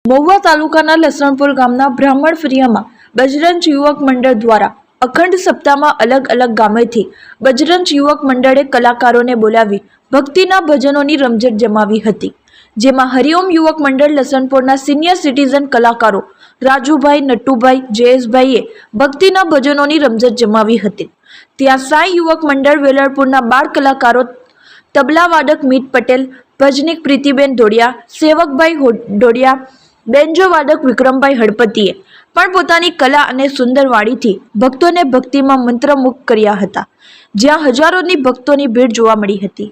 મહુવા તાલુકાના લસણપુર ગામના બ્રાહ્મણ ફળિયામાં બજરંગ યુવક મંડળ દ્વારા અખંડ સપ્તાહમાં અલગ અલગ ગામેથી બજરંગ યુવક મંડળે કલાકારોને બોલાવી ભક્તિના ભજનોની રમઝટ જમાવી હતી, જેમાં હરિઓમ યુવક મંડળ લસણપુરના સિનિયર સિટીઝન કલાકારો રાજુભાઈ, નટુભાઈ, જયેશભાઈએ ભક્તિના ભજનોની રમઝટ જમાવી હતી। ત્યાં સાંઈ યુવક મંડળ વેલણપુરના બાળ કલાકારો તબલા વાદક મીત પટેલ, ભજનીક પ્રીતિબેન ઢોડિયા, સેવકભાઈ ઢોડિયા, બેન્જો વાદક વિક્રમભાઈ હળપતિએ પણ પોતાની કલા અને સુંદર વાણીથી ભક્તોને ભક્તિમાં મંત્રમુગ્ધ કર્યા હતા, જ્યાં હજારોની ભક્તોની ભીડ જોવા મળી હતી।